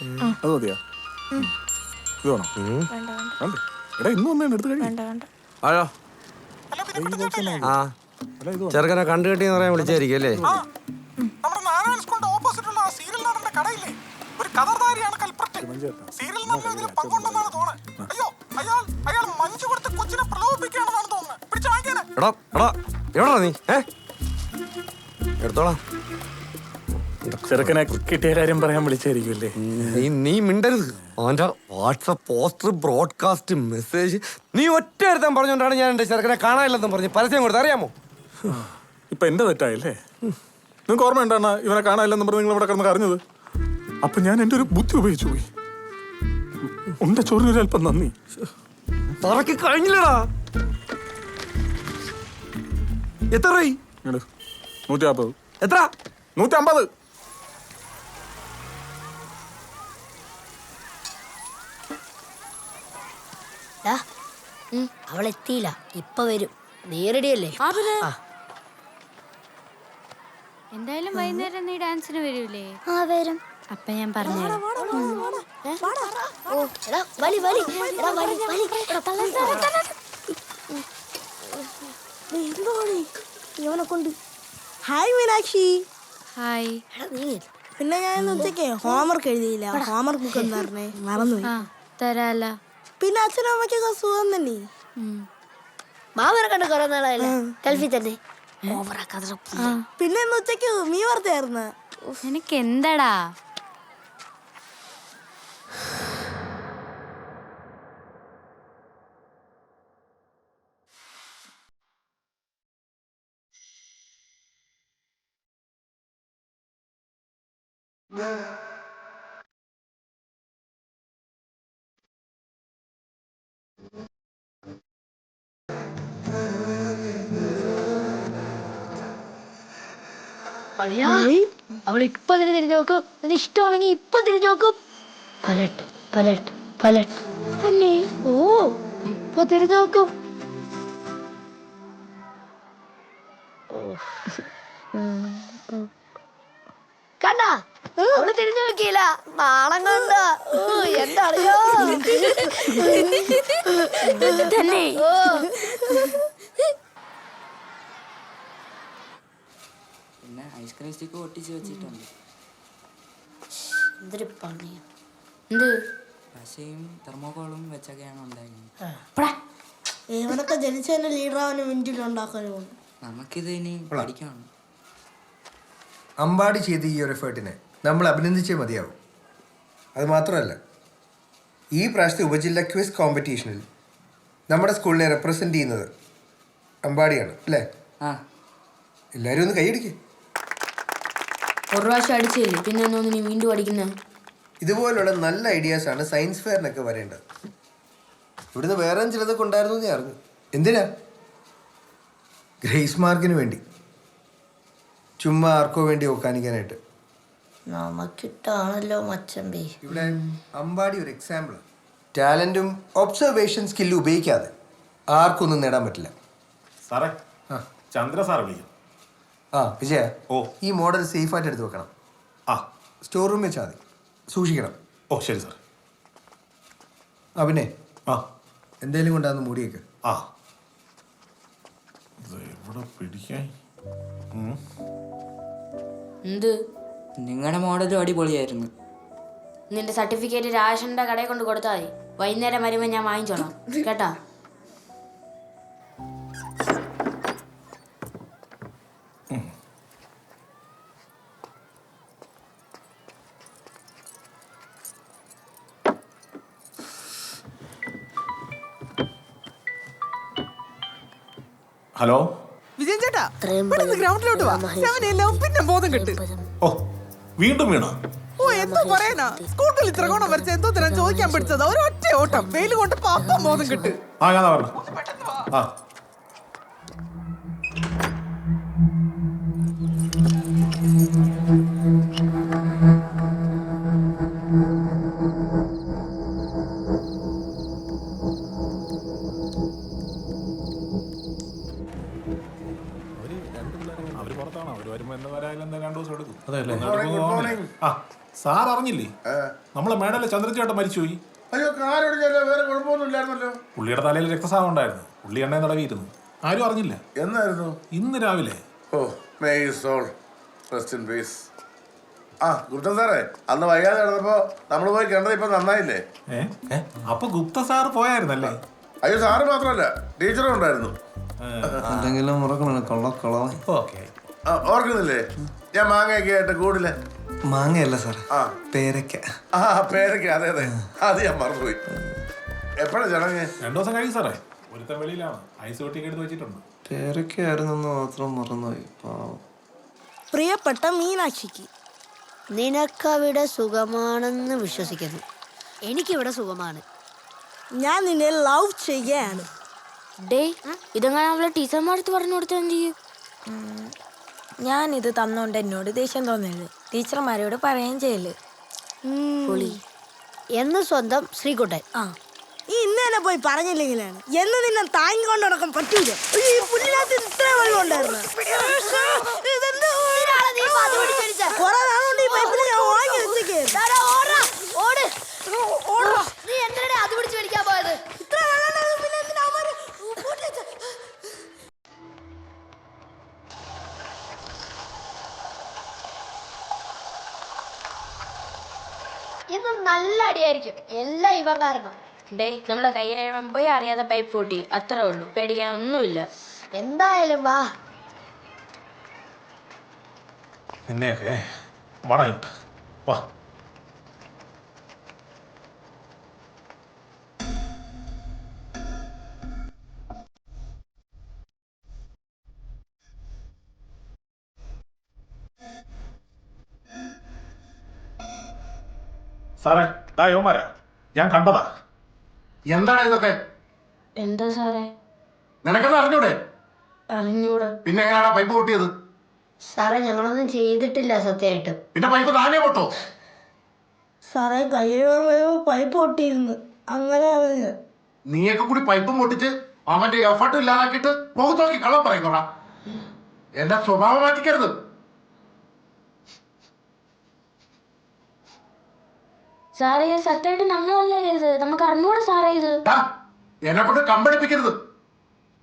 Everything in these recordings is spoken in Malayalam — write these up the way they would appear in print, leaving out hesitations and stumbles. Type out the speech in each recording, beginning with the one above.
അത് മതിയാ? ഇത് വേണോ? വേണ്ടേ? എടാ ഇന്ന് വന്നേ എടുത്ത് കഴിയും. ഹലോ. ആ ചെറുക്കനെ കണ്ടു കിട്ടിയെന്ന് പറയാൻ വിളിച്ചായിരിക്കും അല്ലേ? നമ്മുടെ നാരായണ സ്കൂളിന്റെ ഓപ്പോസിറ്റുള്ള സീരിയൽ നടന്റെ കടയില്ലേ, ഒരു കഥകാരിയാണ് കൽപ്പറ്റ. സീരിയൽ നടന്നതിൽ പങ്കുണ്ടെന്നാണ് തോന്നുന്നത്. അയ്യോ, അയാൾ മഞ്ജു കൊടുത്ത് കൊച്ചിനെ പ്രലോഭിപ്പിക്കുകയാണെന്നാണ് തോന്നുന്നത്. പിടിച്ചു വാങ്ങിക്കാനെ. എവിടാ നീ? എടുത്തോളാം. ചെറുക്കനെ കിട്ടിയ കാര്യം പറയാൻ വിളിച്ചായിരിക്കും അല്ലേ? നീ മിണ്ടരുത്. അവന്റെ വാട്സപ്പ് പോസ്റ്റർ ബ്രോഡ്കാസ്റ്റ് മെസ്സേജ് നീ ഒറ്റ എടുത്താൻ പറഞ്ഞോണ്ടാണ് ഞാൻ എന്റെ ചെറുക്കനെ കാണാനില്ലെന്നും പറഞ്ഞ് പരസ്യം കൊടുത്ത്, അറിയാമോ? ഇപ്പൊ എന്റെ തെറ്റായില്ലേ? നിങ്ങൾക്ക് ഓർമ്മ ഉണ്ടാണ് ഇവനെ കാണാനില്ലെന്ന് പറഞ്ഞ് നിങ്ങൾ ഇവിടെ കിടന്ന് കരഞ്ഞത്? അപ്പൊ ഞാൻ എന്റെ ഒരു ബുദ്ധി ഉപയോഗിച്ചു പോയി. ഉണ്ട ചോറിനൊരു അല്പം നന്ദി. തറക്ക് കഴിഞ്ഞില്ലടാ. എത്ര 150. എത്ര? 150. അവളെത്തിയില്ല, ഇപ്പൊ വരും. നീ റെഡിയല്ലേ? എന്തായാലും വൈകുന്നേരം നീ ഡാൻസിന് വരൂലേ? ആ വരും. അപ്പൊ ഞാൻ പറഞ്ഞുതരാം. ഇവനെ കൊണ്ട്. ഹായ് മീനാക്ഷി. ഹായ്. പിന്നെ ഞാൻ ഉച്ചയ്ക്ക് ഹോംവർക്ക് എഴുതിയില്ല. ഹോംവർക്ക് ബുക്ക് എന്ന് പറഞ്ഞേ മറന്നുപോയി. തരാല. പിന്നെ അച്ഛനും അമ്മയ്ക്കൊക്കെ സുഖം തന്നെ. മാമനെ കണ്ട് കുറെ നാളായല്ലേ? ഗൾഫിൽ തന്നെ. പിന്നെ ഇന്ന് ഉച്ചയ്ക്ക് മീൻ വറുത്തായിരുന്നു. നിനക്ക് എന്താടാ? അവൾ ഇപ്പൊ തന്നെ തിരിഞ്ഞു നോക്കും. നിന്റെ ഇഷ്ടമാണെങ്കിൽ ഇപ്പൊ തിരിഞ്ഞു നോക്കും. പലട്ട് പലട്ട് പലട്ട് തന്നെ. ഓ ഇപ്പൊ തിരിഞ്ഞു നോക്കും. കണ്ടാ, അവള് തിരിഞ്ഞു നോക്കിയില്ല. നാണം കണ്ട. എന്താണോ തന്നെ. പിന്നെ ഐസ്ക്രീം സ്റ്റിക്ക് ഒട്ടിച്ച് വെച്ചിട്ടുണ്ട്. എന്തൊരു പണിയാ. എന്ത് പശയും തെർമോക്കോളും വെച്ചൊക്കെയാണ് ഉണ്ടായിരുന്നത്. ഇവനൊക്കെ ജനിച്ചതിന്റെ ലീഡറാവാനും മിനിറ്റിലുണ്ടാക്കാനും. നമുക്കിത് ഇനി പഠിക്കണം. അമ്പാടി ചെയ്ത ഈ ഒരു എഫേർട്ടിനെ നമ്മൾ അഭിനന്ദിച്ചേ മതിയാവും. അത് മാത്രമല്ല, ഈ പ്രാവശ്യത്തെ ഉപജില്ല ക്വിസ് കോമ്പറ്റീഷനിൽ നമ്മുടെ സ്കൂളിനെ റെപ്രസെൻ്റ് ചെയ്യുന്നത് അമ്പാടിയാണ് അല്ലേ? എല്ലാവരും ഒന്ന് കൈയടിക്കേ. ഒരു പ്രാവശ്യം അടിച്ചില്ലേ, പിന്നെ ഒന്നും നീ വീണ്ടും അടിക്കുന്ന. ഇതുപോലുള്ള നല്ല ഐഡിയാസാണ് സയൻസ് ഫെയറിനൊക്കെ വരേണ്ടത്. ഇവിടുന്ന് വേറെ ചിലതൊക്കെ ഉണ്ടായിരുന്നു എന്ന് അറിഞ്ഞു. എന്തിനാ? ഗ്രേസ് മാർക്കിന് വേണ്ടി, ചുമ്മാ ആർക്കോ വേണ്ടി ഒക്കാനിക്കാനായിട്ട്. നമുക്കിട്ടാണല്ലോ മച്ചമ്പി. ഇവിടെ അമ്പാടി ഒരു എക്സാമ്പിൾ. ടാലൻറ്റും ഒബ്സർവേഷൻ സ്കില്ലും ഉപയോഗിക്കാതെ ആർക്കൊന്നും നേടാൻ പറ്റില്ല. സാറേ, ചന്ദ്ര സാർ വിളിക്കും. വിജയ, ഈ മോഡൽ സേഫായിട്ട് എടുത്ത് വെക്കണം. സ്റ്റോർ റൂമിൽ വെച്ചാൽ മതി, സൂക്ഷിക്കണം. ശരി സാർ. പിന്നെ എന്തേലും കൊണ്ടാന്ന് മൂടിയേക്ക്. എന്ത്? നിങ്ങളുടെ മോഡലും അടിപൊളിയായിരുന്നു. നിന്റെ സർട്ടിഫിക്കറ്റ് രാഷന്റെ കടയിൽ കൊണ്ട് കൊടുത്താൽ മതി. വൈകുന്നേരം വരുമ്പോൾ ഞാൻ വാങ്ങിച്ചോളാം കേട്ടാ. ഹലോ വിജയൻ ചേട്ടാ, ഗ്രൗണ്ടിലോട്ട് വാ. പിന്നെ ബോധം കിട്ടും. വീണ്ടും വീണ. എന്തോ പറയാനാ, സ്കൂട്ടിൽ ഇത്ര കോണം വരച്ച എന്തോ തരാൻ ചോദിക്കാൻ പിടിച്ചതാ. ഒരു ഒറ്റ ഓട്ടം വെയിൽ കൊണ്ട് അപ്പം ബോധം കിട്ടും. അവര് പുറത്താണ്. അവര് വരുമ്പോ എന്താ വരായാലും എന്താ 2 ദിവസം എടുക്കും. അല്ലേ ഗുഡ് മോർണിംഗ്. ആ സാർ അറിഞ്ഞില്ലേ നമ്മളെ മേഡല്ലേ ചന്ദ്രചേട്ടൻ മരിച്ചുപോയി. അയ്യോ കാലൊടിഞ്ഞല്ലോ, വേറെ കുഴപ്പമൊന്നും ഇല്ലായിരുന്നല്ലോ. പുള്ളിയുടെ തലയിൽ രക്തസ്രാവം ഉണ്ടായിരുന്നു. പുള്ളി എണ്ണ തടവിയിരുന്നു. ആരും അറിഞ്ഞില്ല. എന്നായിരുന്നു? ഇന്ന് രാവിലെ. Oh may his soul rest in peace. ആ ഗുപ്തൻ സാറേ, അന്ന് വൈകാതെ കിടന്നപ്പോ നമ്മൾ പോയി കണ്ടത് ഇപ്പൊ നന്നായില്ലേ? അപ്പൊ ഗുപ്ത സാർ പോയായിരുന്നല്ലേ? അയ്യോ സാറ് മാത്രമല്ല, ടീച്ചറും ഉണ്ടായിരുന്നു. എന്തെങ്കിലും മുറക്കണം കൊള്ളക്കളവാ. ഓക്കെ. ഓർക്കുന്നില്ലേ ഞാൻ മാങ്ങയൊക്കെ ആയിട്ട് കൂടില്ലേ? മാങ്ങയല്ല സാർ, ആ പേരക്ക. ആ പേരൊക്കെ, അതെ അതെ, അത് ഞാൻ മറന്നുപോയി. എപ്പോഴാ ചടങ്ങ്? 2 ദിവസം കഴിയും സാറേ. ഒരുത്തൻ വെളിയിലാണ്, ഐസ് ഒട്ടിക്ക് എടുത്ത് വെച്ചിട്ടുണ്ട്. പേരക്കയായിരുന്നെന്ന് മാത്രം മറന്നുപോയി. പ്രിയപ്പെട്ട മീനാക്ഷിക്ക്, നിനക്കവിടെ സുഖമാണെന്ന് വിശ്വസിക്കുന്നു. എനിക്കിവിടെ സുഖമാണ്. ഞാൻ നിന്നെ ലവ് ചെയ്യാണ്. ഡേ ഇതെങ്ങനെ അവളെ ടീച്ചർമാരടുത്ത് പറഞ്ഞു കൊടുത്താൽ എന്ത് ചെയ്യും? ഞാൻ ഇത് തന്നോണ്ട് എന്നോട് ദേഷ്യം തോന്നരുത്. ടീച്ചർമാരോട് പറയുകയും ചെയ്യല്. എന്ന് സ്വന്തം ശ്രീകുട്ടൻ. ആ ഈ ഇന്ന് തന്നെ പോയി പറഞ്ഞില്ലെങ്കിലാണ് എന്ന് നിന്നെ താങ്ങി കൊണ്ട് നടക്കാൻ പറ്റൂല. ഈ പുല്ലിനകത്ത് ഇത്ര വെള്ളം ഉണ്ടായിരുന്നു. കുറെ നാളുകൊണ്ട് ഈ പൈപ്പിൽ ഞാൻ വാങ്ങി നീ എന്തിനാ അത് പിടിച്ച് മേടിക്കാൻ പോയത്? ഇന്ന് നല്ല അടിയായിരിക്കും. എല്ലാം ഇവ കാരണം. ഡേ നമ്മളെ കയ്യിൽ പോയി അറിയാതെ പൈപ്പ് പൊട്ടി, അത്രേ ഉള്ളൂ. പേടിക്കാനൊന്നുമില്ല. എന്തായാലും വാ. നിന്നെയൊക്കെ വടയും വാ. സാറേ യോമാരാ, ഞാൻ കണ്ടതാ. എന്താണ് ഇതൊക്കെ? എന്താ സാറേ? നിനക്കെന്ന് അറിഞ്ഞൂടെ? അറിഞ്ഞൂടാ. പിന്നെ എങ്ങനെയാണ് പൈപ്പ് പൊട്ടിയത്? സാറേ ഞങ്ങളൊന്നും ചെയ്തിട്ടില്ല സത്യമായിട്ടും. പിന്നെ പൈപ്പ് താനേ പൊട്ടോ? സാറേ കയ്യിൽ പൈപ്പ് പൊട്ടിയിരുന്നു. അങ്ങനെ നീയൊക്കെ കൂടി പൈപ്പും പൊട്ടിച്ച് അവന്റെ എഫർട്ട് ഇല്ലാതാക്കിയിട്ട് മുഖത്ത് നോക്കി കള്ളം പറയുന്നോടാ. എന്റെ സ്വഭാവം മാറ്റിക്കരുത്. സാറേ സത്യമായിട്ട് നമ്മളല്ല ചെയ്തത്. നമുക്ക് അറിഞ്ഞൂടാ സാറേ ഇത്. എന്നെ കൊണ്ട് കമ്പടിപ്പിക്കരുത്.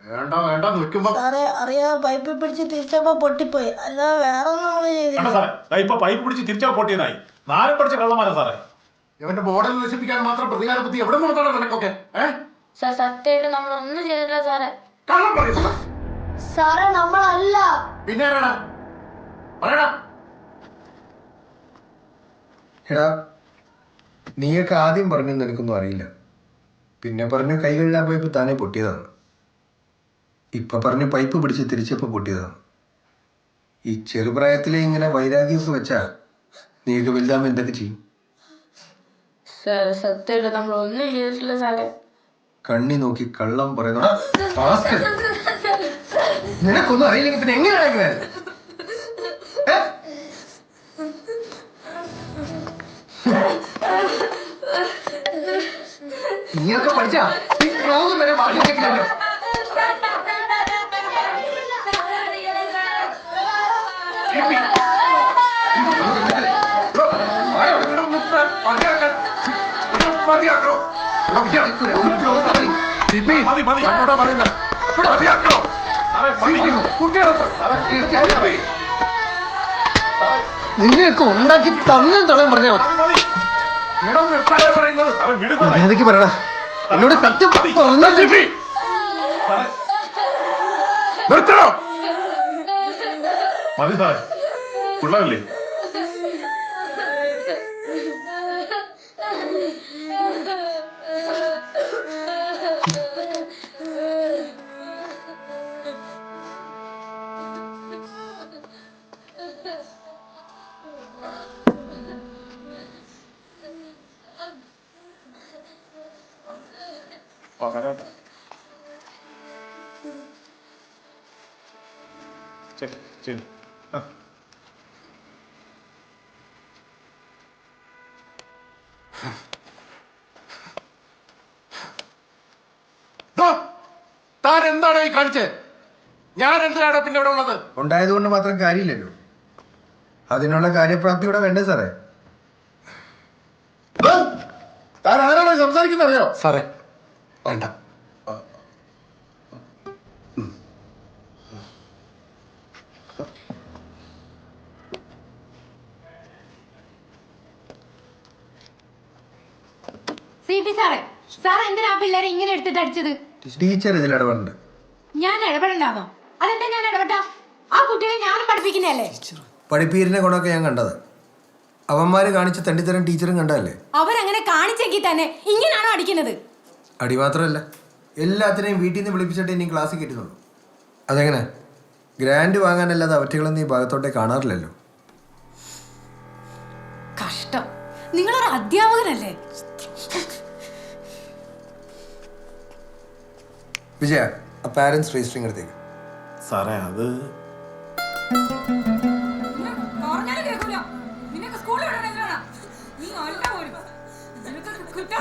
വേണ്ട വേണ്ട നിൽക്കുമ്പോ സാറേ അറിയാതെ പൈപ്പിൽ പിടിച്ച് തിരിച്ചപ്പോ പൊട്ടിപ്പോയി. അല്ലാതെ വേറെ ഒന്നും നമ്മള് ചെയ്തില്ല. സാറേ ഇപ്പൊ പൈപ്പ് പിടിച്ച് തിരിച്ചാ പൊട്ടിയതായി. നാലും പഠിച്ച കള്ളന്മാരാ സാറേ. ഇവന്റെ മോഡൽ നശിപ്പിക്കാൻ മാത്രം പ്രതികാര ബുദ്ധി എവിടെ നോക്കണം നിനക്കൊക്കെ? സാർ സത്യമായിട്ട് നമ്മളൊന്നും ചെയ്തില്ല സാറേ. കള്ളം പറയുക. സാറേ നമ്മളല്ല. പിന്നെ ആരാടാ? പറയടാ. എടാ നീയൊക്കെ ആദ്യം പറഞ്ഞു നിനക്കൊന്നും അറിയില്ല, പിന്നെ പറഞ്ഞു കൈകളിലാ പൈപ്പ് താനേ പൊട്ടിയതാണ്, ഇപ്പൊ പറഞ്ഞു പൈപ്പ് പിടിച്ച് തിരിച്ചപ്പോൾ പൊട്ടിയതാണ്. ഈ ചെറുപ്രായത്തിലെ ഇങ്ങനെ വൈരാഗ്യമൊക്കെ വെച്ചാ നീയൊക്കെ വലുതാകുമ്പോൾ എന്തൊക്കെ ചെയ്യും? സാർ സത്യമായിട്ട് നമ്മളൊന്നും ചെയ്തിട്ടില്ല സാറേ. കണ്ണി നോക്കി കള്ളം പറയുന്ന നിനക്കൊന്നും അറിയില്ലെങ്കിൽ പിന്നെ എങ്ങനെയാണ്? നീയൊക്കെ പഠിച്ചാ വരെ വാങ്ങി വെക്കില്ലല്ലോ. നിന്നെയൊക്കെ ഉണ്ടാക്കി തന്നെ തളയാൻ പറഞ്ഞാ മര്യാദക്ക് പറയടാ. എന്നോട് സത്യം നിർത്തണോ? മതി സാറേ, പിള്ളേരല്ലേ? ശരി. താൻ എന്താണ് ഈ കാണിച്ചത്? ഞാൻ എന്തിനാണ് പിന്നെ ഇവിടെ ഉള്ളത്? ഉണ്ടായതുകൊണ്ട് മാത്രം കാര്യമില്ലല്ലോ. അതിനുള്ള കാര്യപ്രാപ്തി ഇവിടെ വേണ്ടേ സാറേ? താൻ ആരാണോ സംസാരിക്കുന്നത് അറിയോ? സാറേ വേണ്ട. സാറേ സാർ എന്തിനാ പിള്ളേരെ ഇങ്ങനെ എടുത്തിട്ട് അടിച്ചത്? ടീച്ചർ ഇതിൽ ഇടപെടുന്നുണ്ട്. ഞാൻ ഇടപെടണ്ടാന്നോ? അതെന്താ ഞാൻ ഇടപെട്ടാ? ആ കുട്ടികളെ ഞാനും പഠിപ്പിക്കുന്നതല്ലേ? പഠിപ്പീരിനെ കൊണ്ടൊക്കെ ഞാൻ കണ്ടത്. അവന്മാര് കാണിച്ച തണ്ടിത്തരം ടീച്ചറും കണ്ടതല്ലേ? അവരങ്ങനെ കാണിച്ചെങ്കിൽ തന്നെ ഇങ്ങനെയാണോ അടിക്കുന്നത്? അടി മാത്രമല്ല, എല്ലാത്തിനെയും വീട്ടിൽ നിന്ന് വിളിപ്പിച്ചിട്ട് ഇനി ക്ലാസ്സിൽ കയറ്റുന്നുള്ളൂ. അതെങ്ങനെ? ഗ്രാൻഡ് വാങ്ങാനല്ലാതെ അവറ്റകളൊന്നും ഈ ഭാഗത്തോട്ടേ കാണാറില്ലല്ലോ. കഷ്ടം, നിങ്ങളൊരു അധ്യാപകനല്ലേ? വിജയ, ആ പാരന്റ്സ് രജിസ്റ്ററിംഗ് എടുത്തേക്ക്. സാറേ അത്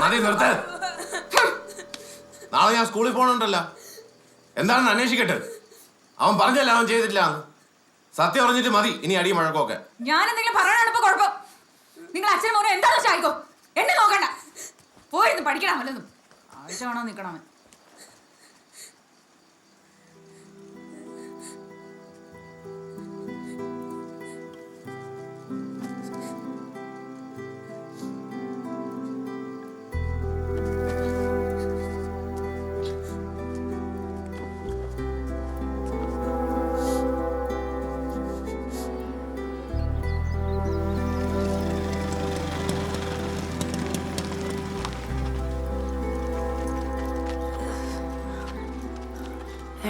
മതി നിർത്ത്. നാളെ ഞാൻ സ്കൂളിൽ പോകണുണ്ടല്ലോ. എന്താണെന്ന് അന്വേഷിക്കട്ടെ. അവൻ പറഞ്ഞല്ല അവൻ ചെയ്തിട്ടില്ല. സത്യം അറിഞ്ഞിട്ട് മതി ഇനി അടി മഴക്കൊക്കെ. ഞാൻ എന്തെങ്കിലും പറയാനാണ് ഇപ്പൊ കുഴപ്പം. നിങ്ങൾ അച്ഛനും മോനും എന്താണെന്ന് വെച്ചായിക്കോ, എന്നെ നോക്കണ്ട. പോയിരുന്നു പഠിക്കണം വല്ലതും. ആവശ്യമാണോ നിക്കണം.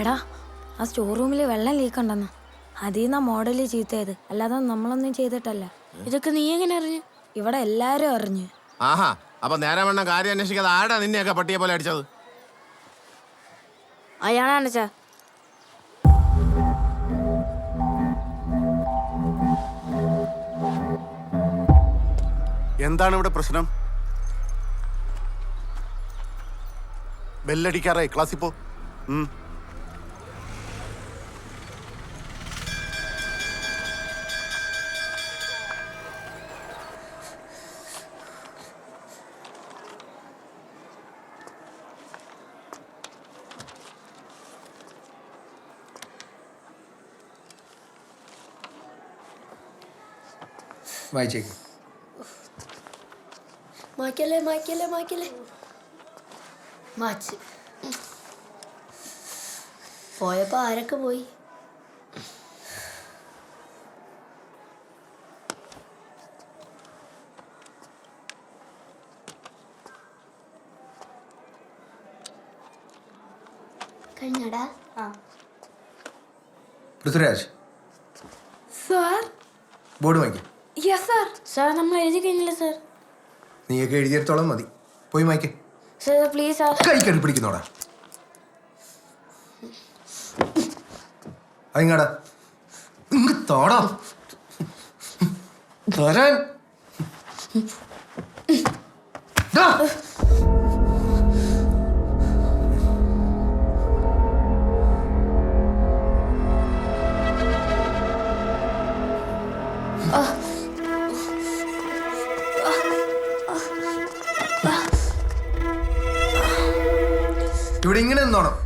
എടാ, ആ സ്റ്റോർ റൂമിൽ വെള്ളം ലീക്ക് ഉണ്ടെന്ന്. അതിൽ നിന്നാ മോഡല് ചീത്തയത്, അല്ലാതെ നമ്മളൊന്നും ചെയ്തിട്ടല്ല. ഇതൊക്കെ നീ എങ്ങനെ അറിഞ്ഞു? ഇവിടെ എല്ലാരും അറിഞ്ഞു. ആഹാ, അപ്പൊ നേരെ വേണം കാര്യം അന്വേഷിക്കാതെ ആടാ നിന്നെയൊക്കെ പട്ടിയെ പോലെ അടിച്ചത്? അയാളാണ് ചാ. എന്താണ് ഇവിടെ പ്രശ്നം? ബെല്ലടിക്കാറായി, ക്ലാസ്സിൽ പോ. വായിച്ചേക്ക്. മായ്ക്കല്ലേ മായ്ക്കല്ലേ മായ്ക്കല്ലേ. മാച്ച് പോയപ്പോ ആരൊക്കെ പോയി? കഴിഞ്ഞടാ. പൃഥ്വിരാജ്, സാർ. ബോർഡ് വായിക്കും. Yes sir. സാർ നമ്മൾ എഴുതി കഴിഞ്ഞില്ല സാർ. നീയൊക്കെ എഴുതിയെടുത്തോളം മതി. പോയി വായിക്കേ. Sir please sir. കൈ കെട്ടി പിടിക്കുന്നോടാ. അതിങ്ങാടാ ഇങ്ങ് തോടാ തരാൻ. ഇവിടെ ഇങ്ങനെ നിന്നോണം.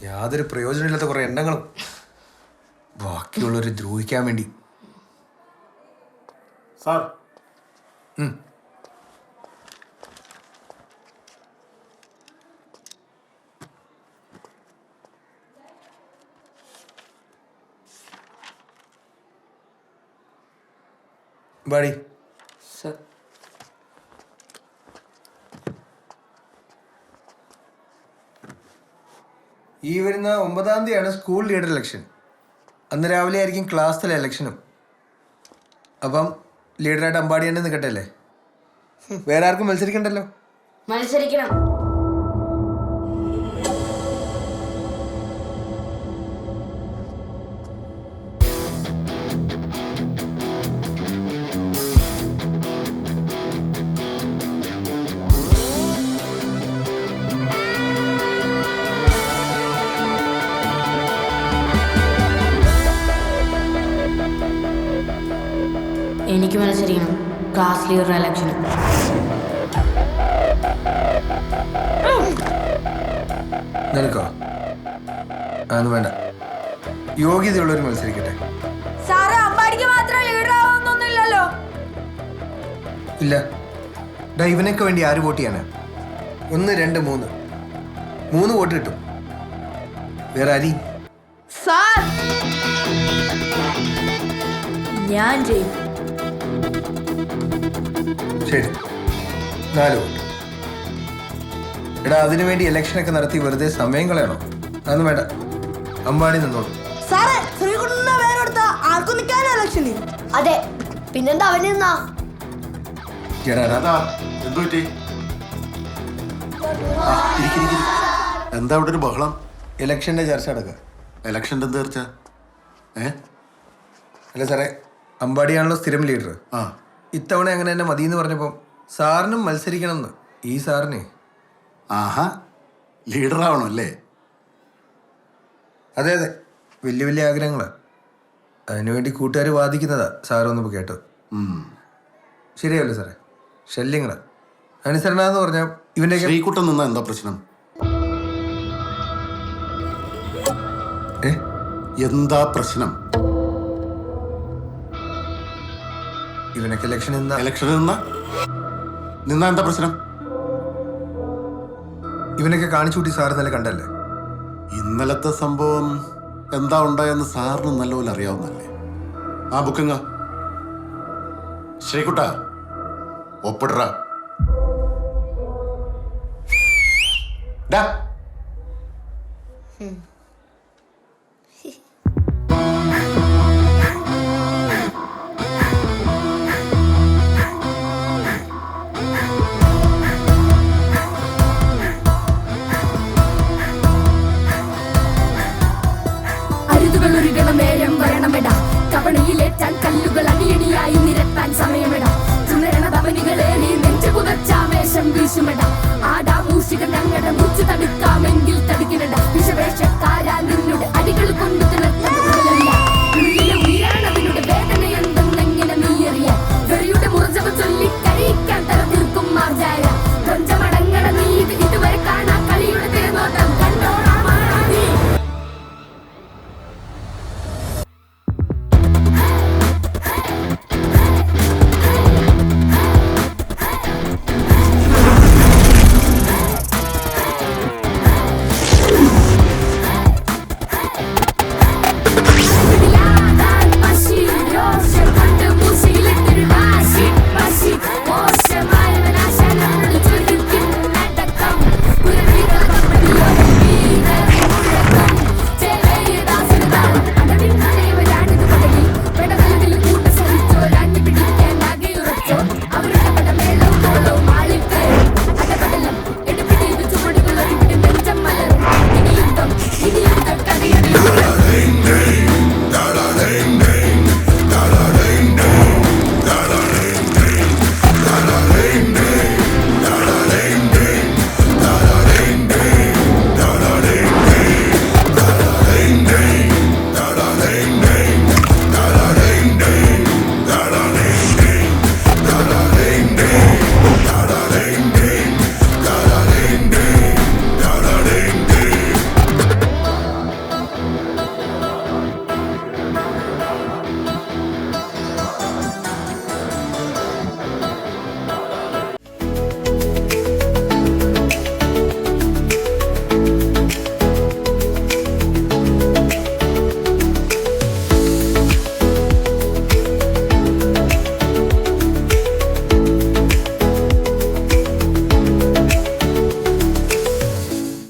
യാതൊരു പ്രയോജനമില്ലാത്ത കുറെ എണ്ണങ്ങളും ബാക്കിയുള്ളവരെ ദ്രോഹിക്കാൻ വേണ്ടി. സാർ ബാടി. സർ. ഈ വരുന്ന 9-ാം തീയതിയാണ് സ്കൂൾ ലീഡർ ഇലക്ഷൻ. അന്ന് രാവിലെ ആയിരിക്കും ക്ലാസ്സിലെ ഇലക്ഷനും. അപ്പം ലീഡറായിട്ട് അമ്പാടി തന്നെ നിൽക്കട്ടല്ലേ? വേറെ ആർക്കും മത്സരിക്കണ്ടല്ലോ. മത്സരിക്കണം. എനിക്ക് മത്സരിക്കണം ക്ലാസ് ലീഡർ ഇലക്ഷന്. നിനക്കോ? അതൊന്നും വേണ്ട, യോഗ്യതയുള്ളവർ മത്സരിക്കട്ടെ. സാറ് അമ്പാടിക്ക് മാത്രം ലീഡർ ആവുന്നൊന്നുമില്ലല്ലോ. ഇല്ല, ഇവനൊക്കെ വേണ്ടി ആര് വോട്ട് ചെയ്യാനാ? 1, 2, 3 3 വോട്ട് കിട്ടും. വേറെ ആരി? സാർ ഞാൻ ചെയ്യും. ശരി, 4 വോട്ട്. എടാ, അതിനുവേണ്ടി ഇലക്ഷനൊക്കെ നടത്തി വെറുതെ സമയം കളയണോ? അതൊന്നും വേണ്ട, അമ്പാടി നിന്നോളൂ. സാറേ, ശ്രീകുട്ടനെ പേരെടുത്ത ആർക്കും നിൽക്കാനോ ഇലക്ഷന്? അതെ, പിന്നെന്താ അവന് നിന്നാ? എന്താ ഇവിടെ ഒരു ബഹളം? ഇലക്ഷന്റെ ചർച്ച നടക്കുക. ഇലക്ഷൻ്റെ എന്ത് ചർച്ച? അല്ല സാറേ, അമ്പാടിയാണല്ലോ സ്ഥിരം ലീഡർ. ഇത്തവണ അങ്ങനെ തന്നെ മതി എന്ന് പറഞ്ഞപ്പോൾ സാറിനും മത്സരിക്കണം എന്ന്. ഈ സാറിന് ആഹാ, ലീഡർ ആവണം അല്ലേ? അതെ അതെ, വലിയ വലിയ ആഗ്രഹങ്ങളാണ്. അതിനുവേണ്ടി കൂട്ടുകാർ വാദിക്കുന്നതാ സാറൊന്നിപ്പോൾ കേട്ടത്. ശരിയല്ലേ സാറേ? ശല്യങ്ങളാ. അനുസരണ എന്ന് പറഞ്ഞാൽ ഇവന്റെ ശ്രീകുട്ടൻ നിന്നാ എന്താ പ്രശ്നം? എന്താ പ്രശ്നം? ഇവനൊക്കെ ഇലക്ഷൻ നിന്നാ എന്താ പ്രശ്നം? ഇവനൊക്കെ കാണിച്ചു കൂട്ടി സാർ ഇന്നലെ കണ്ടല്ലേ. ഇന്നലത്തെ സംഭവം എന്താ ഉണ്ടായെന്ന് സാറിന് നല്ലപോലെ അറിയാവുന്നല്ലേ. ആ ബുക്കിങ്ങ ശ്രീകുട്ട ഒപ്പിട. നേരം വരണമെടാ, കവണയിലേറ്റാൻ കല്ലുകൾ അണിയണിയായി നിരത്താൻ സമയമെടാ. ചുമരണതവനികളേറി നെഞ്ചു പുതച്ചാവേശം വീശുമെടാ. ആടാ മൂഷിക ഞങ്ങളുടെ മുച്ചു തടുക്കാമെങ്കിൽ തടുക്കിനടാ. വിഷവേഷക്കാരാ നിന്നുടെ അടികൾ കൊണ്ട്